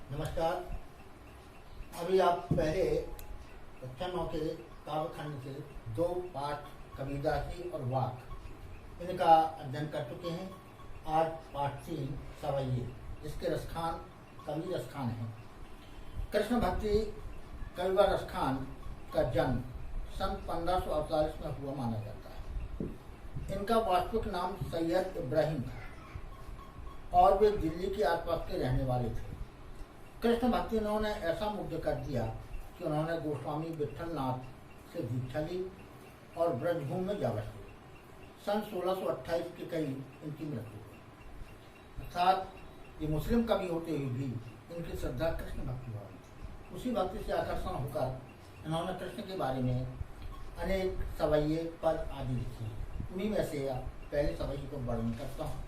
नमस्कार। अभी आप पहले कक्षा 9 के काव्यखंड के 2 पाठ कबीरदासी और वाक इनका अध्ययन कर चुके हैं। आज पाठ 3 सवैये, जिसके रसखान कवि रसखान है। कृष्ण भक्ति कविवर रसखान का जन्म सन 1548 में हुआ माना जाता है। इनका वास्तविक नाम सैयद इब्राहिम था और वे दिल्ली के आसपास के रहने वाले थे। कृष्ण भक्ति ने ऐसा मुग्ध कर दिया कि उन्होंने गोस्वामी विठलनाथ से दीक्षा ली और ब्रजभूमि में जा बसे। सन 1628 के करीब इनकी मृत्यु हुई। अर्थात ये मुस्लिम कवि होते हुए भी इनकी श्रद्धा कृष्ण भक्ति भाव थी। उसी भक्ति से आकर्षण होकर इन्होंने कृष्ण के बारे में अनेक सवैये पद आदि लिखे। उन्हीं में से पहले सवैये को वर्णन करता हूँ।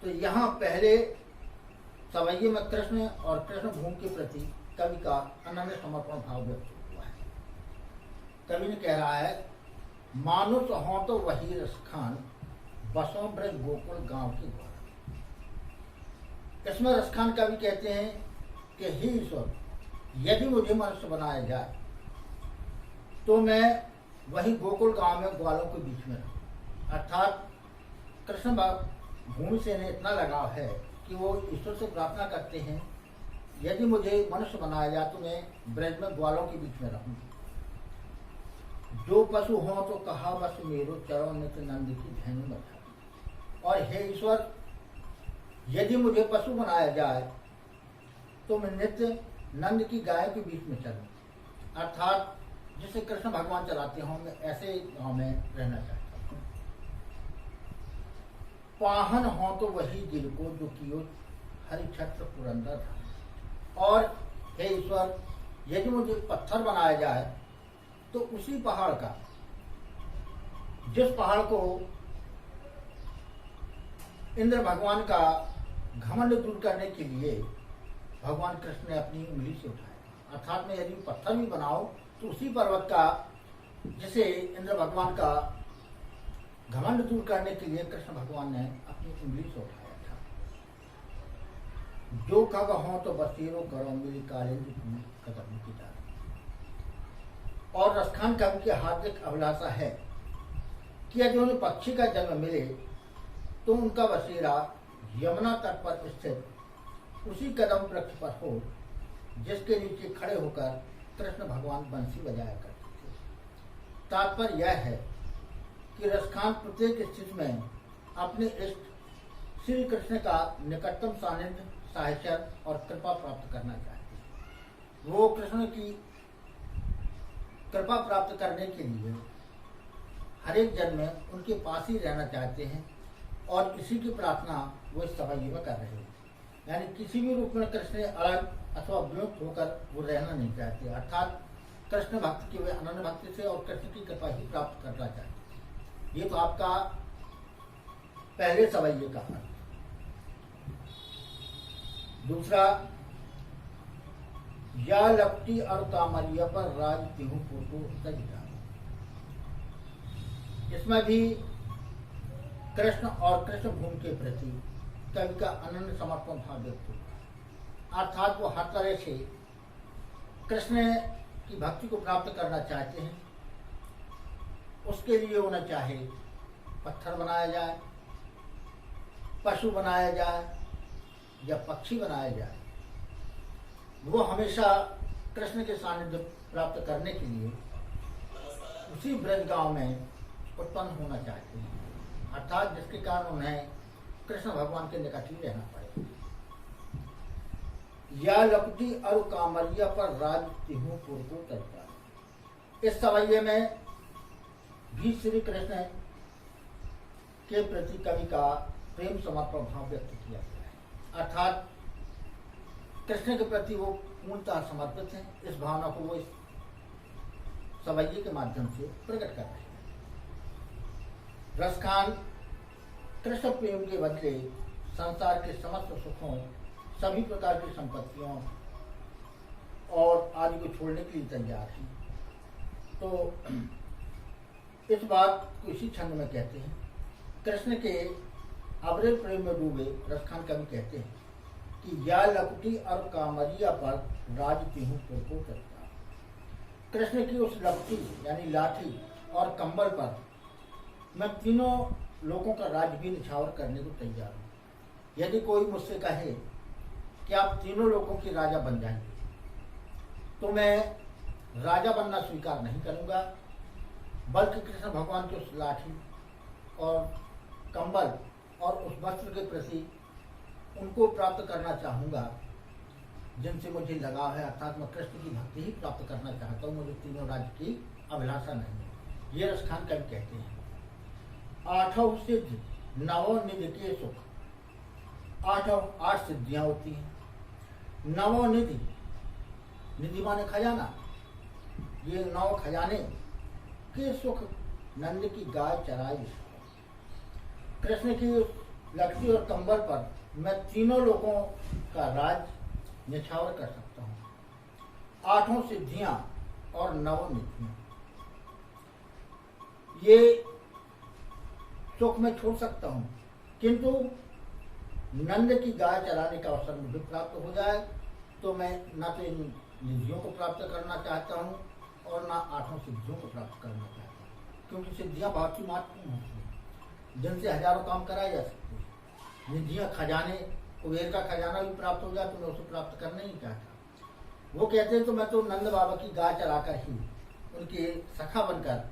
तो यहाँ पहले सवैये में कृष्ण और कृष्ण भूमि के प्रति कवि का अनन्य समर्पण भाव व्यक्त हुआ है। कवि ने कह रहा है, मानुष हो तो वही रसखान, बसों ब्रज गोकुल गांव के द्वारा। इसमें रसखान कवि कहते हैं कि हे ईश्वर, यदि मुझे मनुष्य बनाया जाए तो मैं वही गोकुल गांव में ग्वालों के बीच में रहूं। अर्थात कृष्ण भूमि से इन्हें इतना लगाव है कि वो ईश्वर से प्रार्थना करते हैं, यदि मुझे मनुष्य बनाया जाए तो मैं ब्रज में ग्वालों के बीच में रहूं। जो पशु हो तो कहा बस मेरो, चरो नित्य नंद की धैनु बता। और हे ईश्वर, यदि मुझे पशु बनाया जाए तो मैं नित्य नंद की गाय के बीच में चलूं। अर्थात जिसे कृष्ण भगवान चलाते हों, मैं ऐसे गांव में रहना चाहता हूँ। पाहन हो तो वही दिल को जो कियो हरि छत्र पुरंदर धाम। और हे ईश्वर, यदि मुझे पत्थर बनाया जाए तो उसी पहाड़ का, जिस पहाड़ को इंद्र भगवान का घमंड दूर करने के लिए भगवान कृष्ण ने अपनी उंगली से उठाया। अर्थात मैं यदि पत्थर भी बनाऊं तो उसी पर्वत का, जिसे इंद्र भगवान का घमंड दूर करने के लिए कृष्ण भगवान ने अपनी उंगली से उठाया था। जो खग हो तो बसेरो करो मिली कालेंद्र कदम की डाल। और रसखान कवि की हार्दिक अभिलाषा है कि यदि उन्हें पक्षी का जन्म मिले तो उनका बसेरा यमुना तट पर स्थित उसी कदम वृक्ष पर हो जिसके नीचे खड़े होकर कृष्ण भगवान बंसी बजाया करते थे। तात्पर्य यह है कि रसखान प्रत्येक स्थिति में अपने इष्ट श्री कृष्ण का निकटतम सानिध्य, साहचर्य और कृपा प्राप्त करना चाहते हैं। वो कृष्ण की कृपा प्राप्त करने के लिए हर एक जन्म में उनके पास ही रहना चाहते हैं और इसी की प्रार्थना वो इस सवैये में कर रहे हैं। यानी किसी भी रूप में कृष्ण अलग अथवा विमुक्त होकर वो रहना नहीं चाहते। अर्थात कृष्ण भक्त की वे अनन्य भक्ति से और कृष्ण की कृपा ही प्राप्त करना चाहते हैं। ये तो आपका पहले सवैये का अर्थ। दूसरा, या लपटी और कामरिया पर राज तिहु पोतो सजिता। इसमें भी कृष्ण और कृष्ण भूमि के प्रति कवि का अनन्य समर्पण भाव व्यक्त होगा। अर्थात वो हर तरह से कृष्ण की भक्ति को प्राप्त करना चाहते हैं। उसके लिए उन्हें चाहे पत्थर बनाया जाए, पशु बनाया जाए या पक्षी बनाया जाए, वो हमेशा कृष्ण के सानिध्य प्राप्त करने के लिए उसी ब्रज गांव में उत्पन्न होना चाहते हैं। अर्थात जिसके कारण उन्हें कृष्ण भगवान के निकट ही रहना पड़ेगा। या लपटी और कामरिया पर राज तिहु पूर्वो तरीका। इस सवैये में भी श्री कृष्ण के प्रति कवि का प्रेम समर्पण भाव व्यक्त किया गया है। अर्थात कृष्ण के प्रति वो पूर्णतः समर्पित हैं। इस भावना को वो इस सवैये के माध्यम से प्रकट कर रहे हैं। रसखान कृष्ण प्रेम के बदले संसार के समस्त सुखों, सभी प्रकार की संपत्तियों और आदि को छोड़ने के लिए तैयार हैं। तो इस बात को इसी छंद में कहते हैं। कृष्ण के अविरल प्रेम में डूबे रसखान कवि कहते हैं कि या लकुटी और कामरिया पर राज तिहु को करता। कृष्ण की उस लकुटी यानी लाठी और कंबल पर मैं तीनों लोगों का राज भी निछावर करने को तैयार हूँ। यदि कोई मुझसे कहे कि आप तीनों लोगों की राजा बन जाएंगे, तो मैं राजा बनना स्वीकार नहीं करूंगा, बल्कि कृष्ण भगवान की उस लाठी और कंबल और उस वस्त्र के प्रति उनको प्राप्त करना चाहूंगा जिनसे मुझे लगाव है, अर्थात मैं कृष्ण की भक्ति ही प्राप्त करना चाहता हूँ। मुझे तीनों राज्य की अभिलाषा नहीं है। ये रसखान कवि कहते हैं। आठों सिद्ध नवो निधि के सुख, आठ सिद्धियां होती हैं। नवो निधि, निधि माने खजाना, ये नौ खजाने के सुख नंद की गाय चराई। कृष्ण की लकड़ी और कंबल पर मैं तीनों लोगों का राज निछावर कर सकता हूँ। आठों सिद्धियां और नवो निधियां, ये सुख में छोड़ सकता हूँ, किंतु नंद की गाय चराने का अवसर मुझे प्राप्त हो जाए तो मैं न तो इन निधियों को प्राप्त करना चाहता हूँ और ना आठों सिद्धियों को प्राप्त करना चाहता हूँ, क्योंकि सिद्धियां बहुत ही महत्वपूर्ण होती हैं जिनसे हजारों काम कराए जा सकते हैं। निधियां, खजाने, कुबेर का खजाना भी प्राप्त हो जाए तो मैं उसे प्राप्त करना ही चाहता। वो कहते हैं तो मैं तो नंद बाबा की गाय चराकर ही उनके सखा बनकर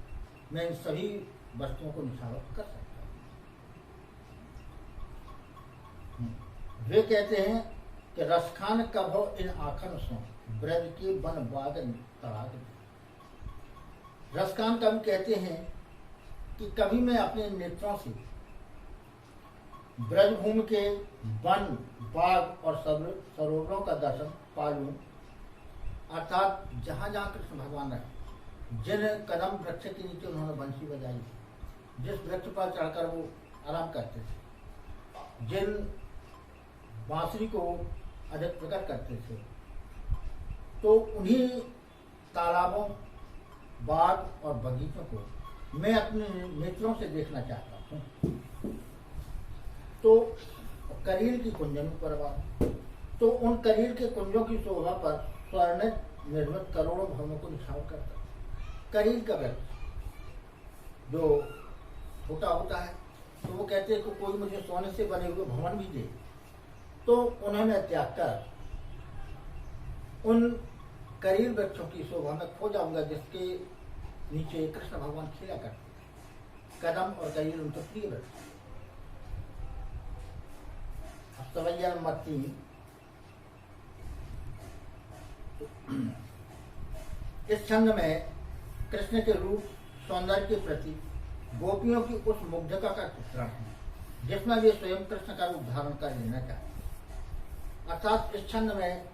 मैं इन सभी वस्तुओं को निछावर कर सकता हूँ। वे कहते हैं कि रसखान कब हो इन आखन सो ब्रज के वन बाग तराग। रसखान कवि कहते हैं कि कभी मैं अपने नेत्रों से ब्रजभूमि के वन, बाग और सरोवरों का दर्शन पा लूं, अर्थात जहां जहां कृष्ण भगवान रहे, जिन कदम वृक्ष के नीचे उन्होंने बंसी बजाई, जिस वृक्ष पर चढ़कर वो आराम करते थे, जिन बांसुरी को अधिक प्रकट करते थे, तो उन्हीं तालाबों, बाग और बगीचों को मैं अपने नेत्रों से देखना चाहता हूँ। तो करील की कुंजन परवाह, तो उन करील के कुंजों की शोभा पर स्वर्ण निर्मित करोड़ों भवनों को निछावर करता है। करील का वृक्ष जो छोटा होता है, तो वो कहते हैं कि कोई मुझे सोने से बने हुए भवन भी दे, तो उन्होंने त्याग कर उन करील वृक्षों की शोभा में खो जाऊंगा जिसके नीचे कृष्ण भगवान खेला करते थे। कदम और करील उनके प्रिय वृक्ष। अब सवैया नंबर 3, इस छंद में कृष्ण के रूप, सौंदर्य के प्रति गोपियों की उस मुग्धता का चित्रण है जिसमें वे स्वयं कृष्ण का रूप धारण कर लेना चाहते हैं। अर्थात इस छंद में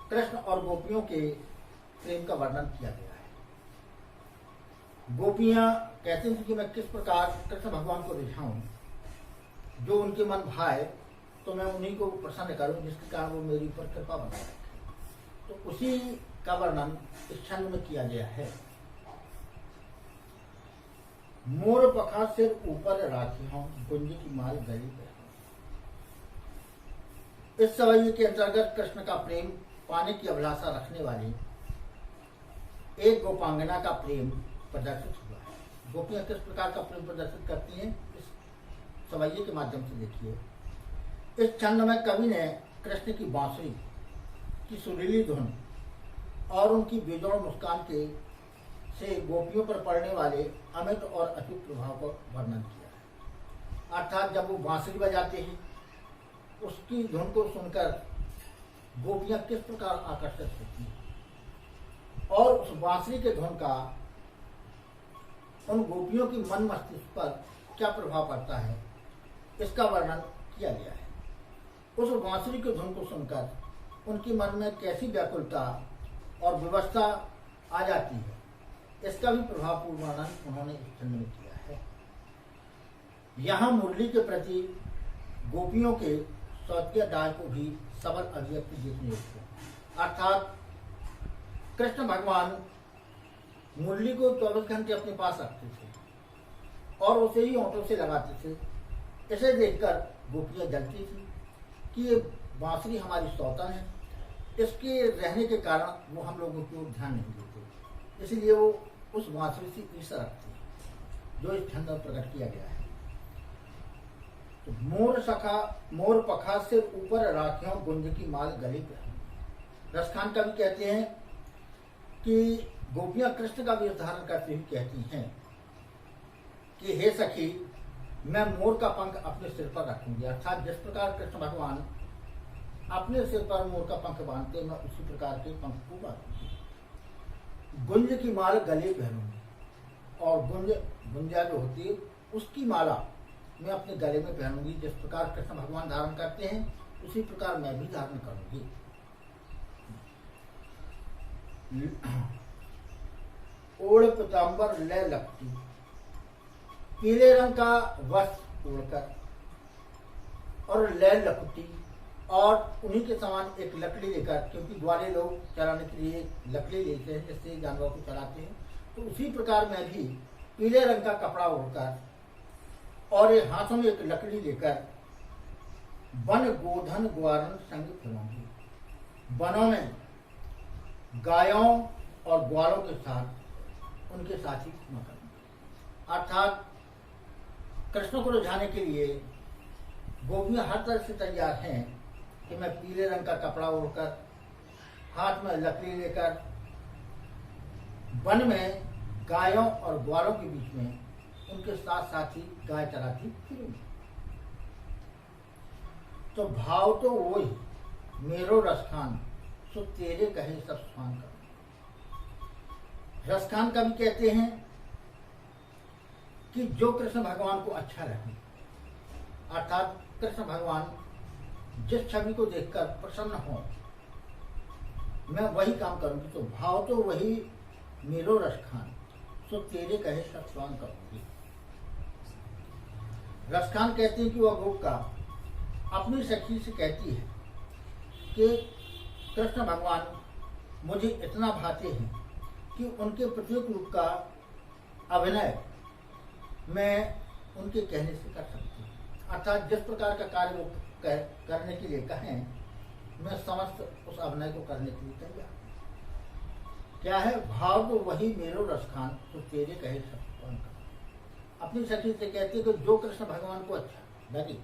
कृष्ण और गोपियों के प्रेम का वर्णन किया गया है। गोपियां कहती थी कि मैं किस प्रकार कृष्ण भगवान को रिझाऊं, जो उनके मन भाए तो मैं उन्हीं को प्रसन्न करूं, जिसके कारण वो मेरी ऊपर कृपा बनाए रखें। तो उसी का वर्णन इस छंद में किया गया है। मोर पखा सिर ऊपर राखी हूं, गुंज की माल गली पे। इस सवैये के अंतर्गत कृष्ण का प्रेम पाने की अभिलाषा रखने वाली एक गोपांगना का प्रेम प्रदर्शित हुआ है। गोपियां किस प्रकार का प्रेम प्रदर्शित करती हैं, इस सवैये के माध्यम से देखिए। इस छंद में कवि ने कृष्ण की बांसुरी की सुरीली धुन और उनकी बेजोड़ मुस्कान के से गोपियों पर पड़ने वाले अमित और अचूक प्रभाव का वर्णन किया है। अर्थात जब वो बांसुरी बजाते हैं, उसकी धुन को सुनकर गोपियां किस प्रकार आकर्षित होती हैं और उस बांसुरी के धुन का उन गोपियों की मन मस्तिष्क पर क्या प्रभाव पड़ता है, इसका वर्णन किया गया है। उस बांसुरी के धुन को सुनकर उनके मन में कैसी व्याकुलता और व्यवस्था आ जाती है, इसका भी प्रभावपूर्ण वर्णन उन्होंने इस छंद में किया है। यहाँ मुरली के प्रति गोपियों के सौत्य दाय को भी सबल अभिव्यक्ति देखने योग्य है। अर्थात कृष्ण भगवान मुरली को 24 घंटे अपने पास रखते थे और उसे ही होंठों से लगाते थे। इसे देखकर गोपियां जलती थी कि ये बांसुरी हमारी सौतन है, इसके रहने के कारण वो हम लोगों की ओर ध्यान नहीं देते, इसलिए वो उस बांसुरी से ईर्ष्या रखती है, जो इस छंद में प्रकट किया गया है। तो मोर पखा से ऊपर राखियों गुंज की माल गले पे। रसखान कवि कहते हैं कि गोपियां कृष्ण का वेश धारण करते हुए कहती हैं कि हे सखी, मैं मोर का पंख अपने सिर पर रखूंगी। अर्थात जिस प्रकार कृष्ण भगवान अपने सिर पर मोर का पंख बांधते, मैं उसी प्रकार के पंख को बांधूंगी। गुंज की माला गले पहनूंगी, और गुंजा जो होती है उसकी माला मैं अपने गले में पहनूंगी। जिस प्रकार कृष्ण भगवान धारण करते हैं उसी प्रकार मैं भी धारण करूंगी। ओढ़ पीताम्बर ले लपटी, पीले रंग का वस्त्र ओढ़कर, और ले लपटी, और उन्हीं के समान एक लकड़ी लेकर, क्योंकि ग्वाले लोग चराने के लिए लकड़ी लेते हैं जिससे जानवरों को चराते हैं, तो उसी प्रकार मैं भी पीले रंग का कपड़ा ओढ़कर और एक हाथों में एक लकड़ी लेकर वन गोधन ग्वारन संग फिरूंगी। वनों में गायों और ग्वालों के साथ उनके साथी घूमा करूंगी। अर्थात कृष्ण को रिझाने के लिए गोपियां हर तरह से तैयार हैं कि मैं पीले रंग का कपड़ा ओढ़कर, हाथ में लकड़ी लेकर, वन में गायों और ग्वालों के बीच में उनके साथ साथ ही गाय चराती फिरूंगी। तो भाव तो वही, मेरो रसखान सो तेरे कहे सब स्वान कर। रसखान कवि कहते हैं कि जो कृष्ण भगवान को अच्छा लगे, अर्थात कृष्ण भगवान जिस छवि को देखकर प्रसन्न हो, मैं वही काम करूंगी। तो भाव तो वही, मेरो रसखान सो तेरे कहे सब स्वान करूंगी। रसखान कहते हैं कि वह गोपिका अपनी सखी से कहती है कि कृष्ण भगवान मुझे इतना भाते हैं कि उनके प्रत्येक रूप का अभिनय मैं उनके कहने से कर सकती हूँ। अर्थात जिस प्रकार का कार्य वो करने के लिए कहें, मैं समस्त उस अभिनय को करने के लिए तैयार हूँ। क्या है? भाव तो वही, मेरो रसखान तो तेरे कहे सब स्वान कर। अपनी सखी से कहती है कि जो कृष्ण भगवान को अच्छा लगे,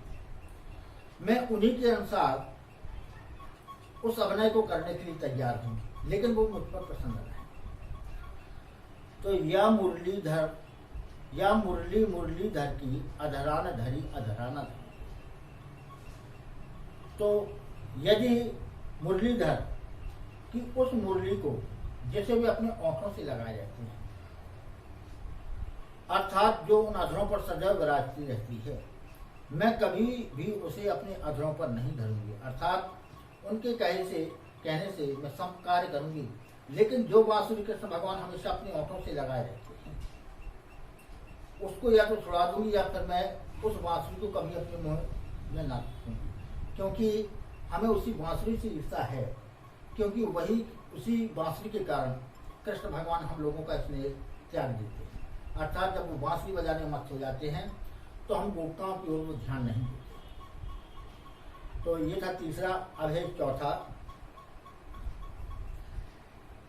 मैं उन्हीं के अनुसार उस अभिनय को करने के लिए तैयार हूं, लेकिन वो मुझ पर प्रसन्न रहे। तो या मुरलीधर की अधरान धरी अधराना धरी। तो यदि मुरलीधर की उस मुरली को जैसे भी अपने आंखों से लगाए रहते हैं, अर्थात जो उन अधरों पर सदैव विराजती रहती है, मैं कभी भी उसे अपने अधरों पर नहीं धरूंगी। अर्थात उनके कहने से मैं सब कार्य करूंगी, लेकिन जो बांसुरी कृष्ण भगवान हमेशा अपनी ओठों से लगाए रहते हैं, उसको या तो छुड़ा दूंगी या फिर मैं उस बांसुरी को कभी अपने मुंह में ना रखूंगी। क्योंकि हमें उसी बांसुरी से ईर्ष्या है, क्योंकि वही उसी बांसुरी के कारण कृष्ण भगवान हम लोगों का स्नेह त्याग देते हैं। अर्थात जब वो बांसुरी बजाने में मस्त हो जाते हैं तो हम गोपिकाओं की ओर ध्यान नहीं देते। तो ये था तीसरा। अब है चौथा।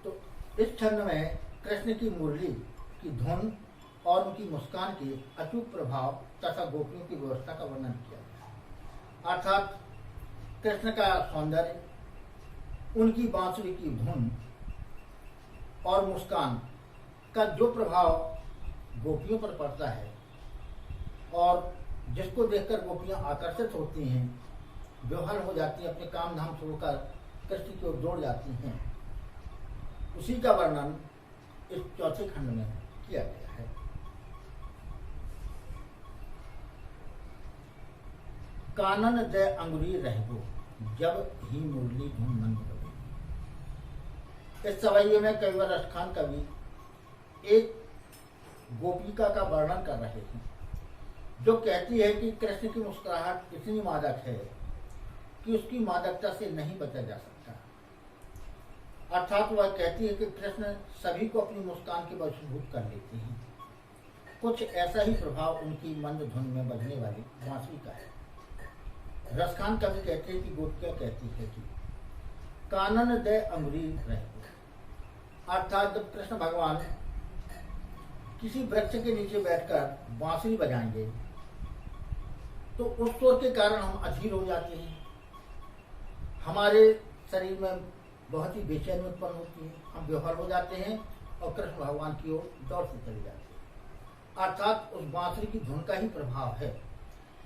तो इस छंद में कृष्ण की मुरली की धुन और उनकी मुस्कान के अचूक प्रभाव तथा गोपियों की व्यवस्था का वर्णन किया गया। अर्थात कृष्ण का सौंदर्य, उनकी बांसुरी की धुन और मुस्कान का जो प्रभाव गोपियों पर पड़ता है और जिसको देखकर गोपियां आकर्षित होती हैं, व्यवहार हो जाती हैं, अपने काम धाम छोड़कर कृष्ण की ओर दौड़ जाती हैं, उसी का वर्णन इस चौथे खंड में किया गया है। कानन दे अंगुरी रहगो जब ही मुरली धुन मंद बजे। इस सवैये में कई रसखान कवि एक गोपिका का वर्णन कर रहे हैं जो कहती है कि कृष्ण की मुस्कुराहट इतनी मादक है कि उसकी मादकता से नहीं बचा जा सकता। अर्थात वह कहती है कि कृष्ण सभी को अपनी मुस्कान के वशीभूत कर लेते हैं। कुछ ऐसा ही प्रभाव उनकी मंद धुन में बजने वाली बांसुरी का है। रसखान कवि कहते हैं कि गोपिका कहती है कि कानन दे अमरी रहे, अर्थात जब कृष्ण भगवान किसी वृक्ष के नीचे बैठकर बांसुरी बजाएंगे तो उस स्वर के कारण हम अधीर हो जाते हैं, हमारे शरीर में बहुत ही बेचैनी उत्पन्न होती है, हम बेहतर हो जाते हैं और कृष्ण भगवान की ओर दौड़ते चले जाते हैं। अर्थात उस बांसुरी की धुन का ही प्रभाव है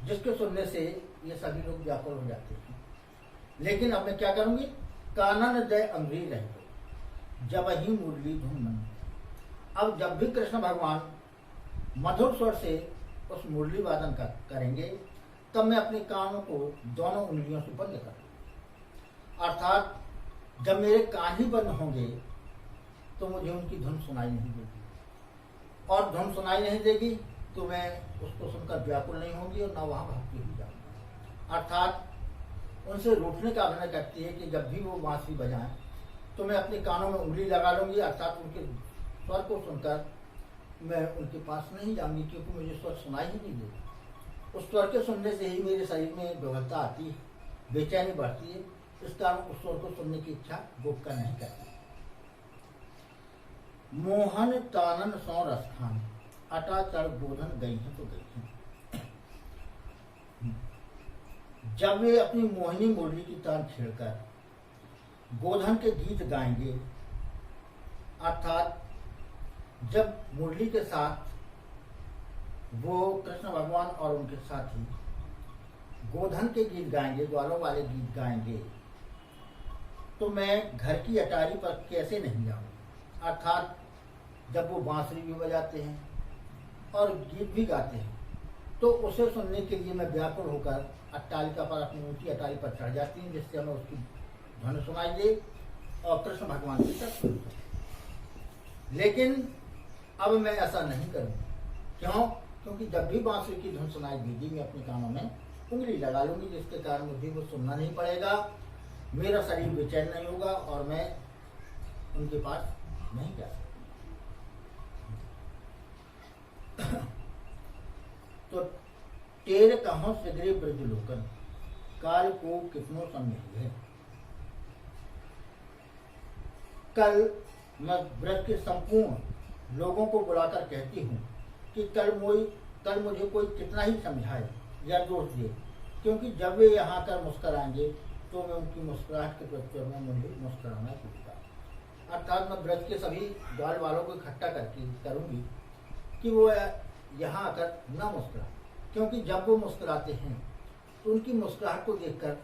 जिसके सुनने से ये सभी लोग व्याकुल हो जाते हैं। लेकिन अब मैं क्या करूंगी, कानन दे अमरी रहे जब ही मुरली धुन मन। अब जब भी कृष्ण भगवान मधुर स्वर से उस मुरली वादन करेंगे तब मैं अपने कानों को दोनों उंगलियों से बंद करूंगा। अर्थात जब मेरे कान ही बंद होंगे तो मुझे उनकी धुन सुनाई नहीं देगी, और धुन सुनाई नहीं देगी तो मैं उसको सुनकर व्याकुल नहीं होंगी और न वहां भक्ति हो जाऊंगी। अर्थात उनसे रूठने का अभिनय करती है कि जब भी वो बांसुरी बजाएं तो मैं अपने कानों में उंगली लगा लूंगी, अर्थात उनके स्वर को सुनकर मैं उनके पास नहीं जाऊंगी क्योंकि मुझे स्वर सुनाई ही नहीं देगा। उस स्वर के सुनने से ही मेरे शरीर में विवलता आती है, बेचैनी बढ़ती है, इस कारण उस स्वर को सुनने की इच्छा गोपिका नहीं करती। मोहन तानन सौ रसखान, अटा चढ़ गोधन गई है तो गई है। जब वे अपनी मोहिनी मुरली की तान छेड़कर गोधन के गीत गाएंगे, अर्थात जब मुरली के साथ वो कृष्ण भगवान और उनके साथी गोधन के गीत गाएंगे, ग्वालों वाले गीत गाएंगे, तो मैं घर की अटारी पर कैसे नहीं जाऊं। अर्थात जब वो बांसुरी भी बजाते हैं और गीत भी गाते हैं तो उसे सुनने के लिए मैं व्याकुल होकर अट्टालिका पर, अपनी ऊंची अटारी पर चढ़ जाती हूँ जिससे हमें उसकी ध्वनि सुनाई दे और कृष्ण भगवान की तरफ सुन सके। लेकिन अब मैं ऐसा नहीं करूँ। क्यों? क्योंकि जब भी बांसुरी की धुन सुनाई देगी मैं अपने कानों में उंगली लगा लूंगी जिसके कारण मुझे वो सुनना नहीं पड़ेगा, मेरा शरीर बेचैन नहीं होगा और मैं उनके पास नहीं जा सकता। तो टेर कहो सिगरे ब्रज लोकन, काल को कितनों सम्मिलित है। कल मैं ब्रज के संपूर्ण लोगों को बुलाकर कहती हूँ कि कल मुझे कोई कितना ही समझाए या दोष दे, क्योंकि जब वे यहाँ आकर मुस्कुराएंगे तो मैं उनकी मुस्कुराहट के प्रत्युत्तर में मुझे मुस्कुराना सीखूंगा। अर्थात मैं ब्रज के सभी ग्वाल वालों को इकट्ठा करके करूंगी कि वो यहाँ आकर न मुस्कुराए, क्योंकि जब वो मुस्कुराते हैं तो उनकी मुस्कुराहट को देखकर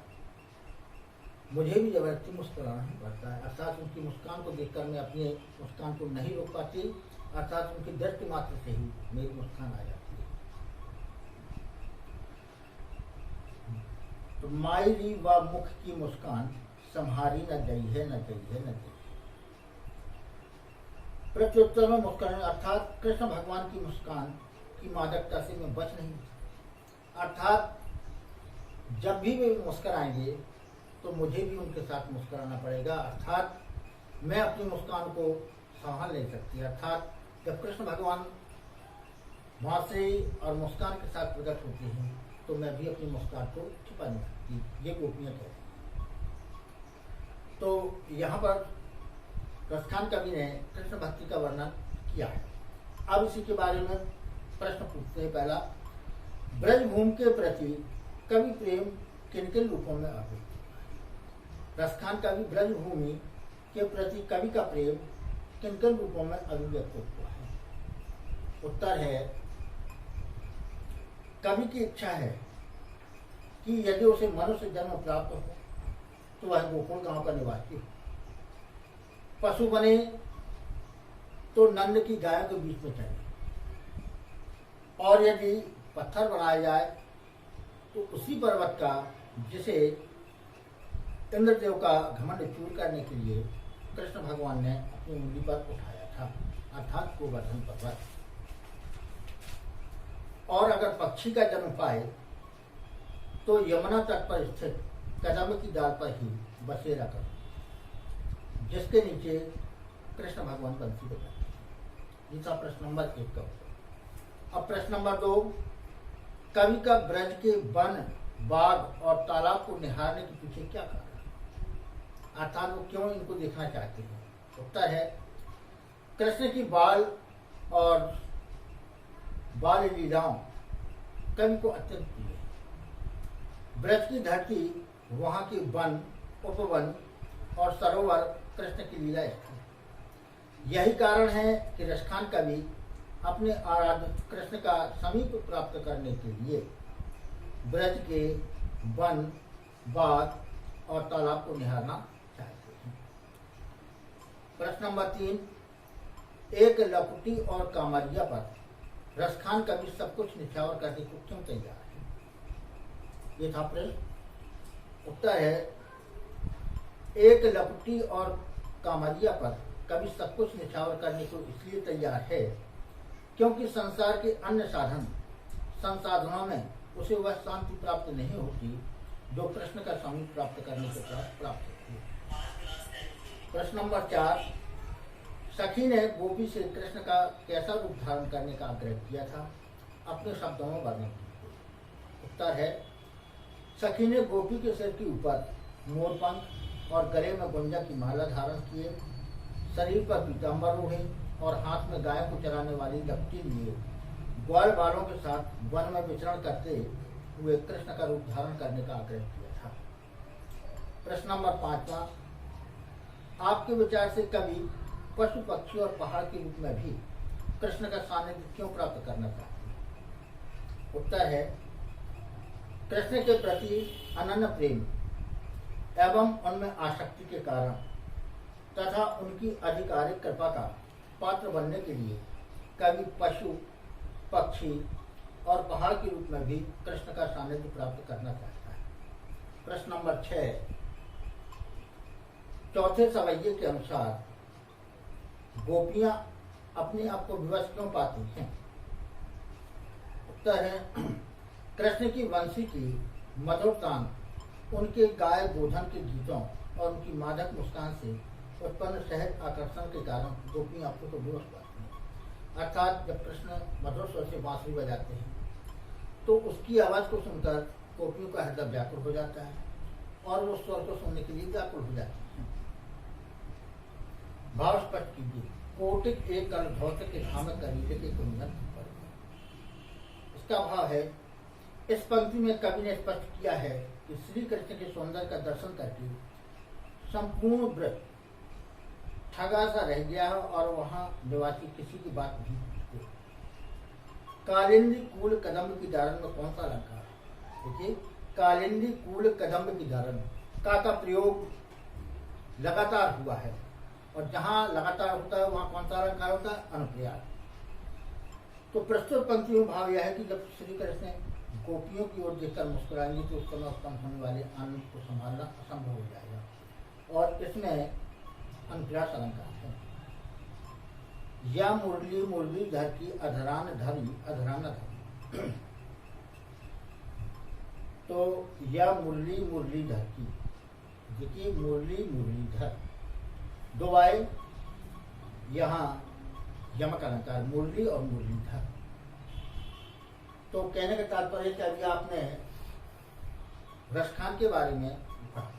मुझे भी जबरदस्ती मुस्कुराना ही पड़ता है। अर्थात उनकी मुस्कान को देखकर मैं अपनी मुस्कान को नहीं रोक पाती, अर्थात उनकी दृष्टि मात्र से ही मेरी मुस्कान आ जाती है। तो मायरी व मुख की मुस्कान संहारी न गई है, न गई है, न गई। प्रत्युत्तर में मुस्कुराने, अर्थात कृष्ण भगवान की मुस्कान की मादकता से मैं बच नहीं। अर्थात जब भी वे मुस्कुराएंगे तो मुझे भी उनके साथ मुस्कुराना पड़ेगा, अर्थात मैं अपनी मुस्कान को संभाल नहीं सकती। अर्थात जब कृष्ण भगवान बांसुरी और मुस्कान के साथ प्रकट होते हैं तो मैं भी अपनी मुस्कान को छुपा नहीं सकती, ये गोपनीयता है। तो यहाँ पर रसखान कवि ने कृष्ण भक्ति का वर्णन किया है। अब इसी के बारे में प्रश्न पूछते हैं। पहला, ब्रजभूमि के प्रति कवि प्रेम किन किन रूपों में अभिव्यक्त? रसखान कवि ब्रजभूमि के प्रति कवि का प्रेम किन किन रूपों में अभिव्यक्त हुआ है? उत्तर है, कवि की इच्छा है कि यदि उसे मनुष्य जन्म प्राप्त हो तो वह गोकुल गांव का निवासी हो, पशु बने तो नंद की गायों के बीच में चले, और यदि पत्थर बनाया जाए तो उसी पर्वत का जिसे इंद्रदेव का घमंड चूर करने के लिए कृष्ण भगवान ने अपनी उंगली पर उठाया था, अर्थात गोवर्धन पर्वत। और अगर पक्षी का जन्म पाए तो यमुना तट पर स्थित कदम की डाल पर ही बसेरा कर, जिसके नीचे कृष्ण भगवान बंसी बजाते हैं। ये था प्रश्न नंबर 1 का। अब प्रश्न नंबर 2, कवि का ब्रज के वन बाग और तालाब को निहारने के पीछे क्या कारण, अर्थात वो क्यों इनको देखना चाहते हैं? उत्तर है, कृष्ण की बाल और बाल लीलाओं कवि को अत्यंत प्रिय है। ब्रज की धरती, वहां की वन, उपवन और सरोवर कृष्ण की लीला स्थल। यही कारण है कि रसखान कवि अपने आराध्य कृष्ण का समीप प्राप्त करने के लिए ब्रज के वन, बाग और तालाब को निहारना चाहते हैं। प्रश्न नंबर 3, एक लकुटी और कामरिया पर रसखान कवि सब कुछ निछावर करने को क्यों तैयार है? ये था प्रश्न। उत्तर है, एक लकुटी और कामरिया पर कवि सब कुछ निछावर करने को इसलिए तैयार है क्योंकि संसार के अन्य संसाधनों में उसे वह शांति प्राप्त नहीं होती जो कृष्ण का समीप प्राप्त करने के बाद प्राप्त होती है। प्रश्न नंबर 4, सखी ने गोपी से कृष्ण का कैसा रूप धारण करने का आग्रह किया था? अपने शब्दों में वर्णन कीजिए। उत्तर है, सखी ने गोपी के सिर के ऊपर मोरपंख और गले में गुंजा की माला धारण किए, शरीर पर पीताम्बर ओढ़े और हाथ में गाय को चराने वाली लपटी लिए ग्वाल बालों के साथ वन में विचरण करते हुए कृष्ण का रूप धारण करने का आग्रह किया था। प्रश्न नंबर 5, आपके विचार से कवि पशु, पक्षी और पहाड़ के रूप में भी कृष्ण का सानिध्य क्यों प्राप्त करना चाहते हैं? उत्तर है, कृष्ण के प्रति अनन्य प्रेम एवं उनमें आसक्ति के कारण तथा उनकी आधिकारिक कृपा का पात्र बनने के लिए कवि पशु, पक्षी और पहाड़ के रूप में भी कृष्ण का सानिध्य प्राप्त करना चाहता है। प्रश्न नंबर 6, चौथे सवैये के अनुसार गोपियां अपने आप को विवश क्यों पाती हैं? उत्तर है, कृष्ण की वंशी की मधुर तान, उनके गाय गोधन के गीतों और उनकी मादक मुस्कान से उत्पन्न सहज आकर्षण के कारण गोपियां अपने को विवश पाती हैं। अर्थात जब कृष्ण मधुर स्वर से बांसुरी बजाते हैं तो उसकी आवाज को सुनकर गोपियों का हृदय व्याकुल हो जाता है और वो स्वर को सुनने के लिए व्याकुल हो जाती हैं। भाव स्पष्ट कीजिए। कोटिक एक कल भौतिक के धाम करीबे के कुंजन पर। इसका भाव है, इस पंक्ति में कवि ने स्पष्ट किया है कि श्री कृष्ण के सौंदर्य का दर्शन करके संपूर्ण ब्रज ठगा सा रह गया है और वहां निवासी किसी की बात नहीं पूछते। कालिंदी कूल कदम्ब की दारन में कौन सा अलंकार है? देखिए, कालिंदी कूल कदम्ब की दारन का प्रयोग लगातार हुआ है और जहां लगातार होता है वहां कौन सा अलंकार होता है? अनुप्रियात। तो प्रस्तुत पंक्ति में भाव यह है कि जब श्री कृष्ण गोपियों की ओर देखकर मुस्कुराएंगे तो उस समय उत्पन्न होने वाले आनंद को संभालना असंभव हो जाएगा और इसमें अनुप्रास अलंकार है। या मुरली मुरलीधर की अधरान धरी अधरान धरी। तो या मुरली मुरलीधर की, देखिए मुरली मुरलीधर दो आए, यहाँ यमक अलंकार मुरली और मुरलीधर। तो कहने का तात्पर्य कि अभी आपने रसखान के बारे में पढ़ा।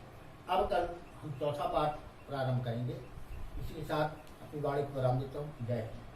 अब कल हम चौथा पाठ प्रारंभ करेंगे। इसी के साथ अपनी वाणी को विराम देता हूँ। जय हिंद।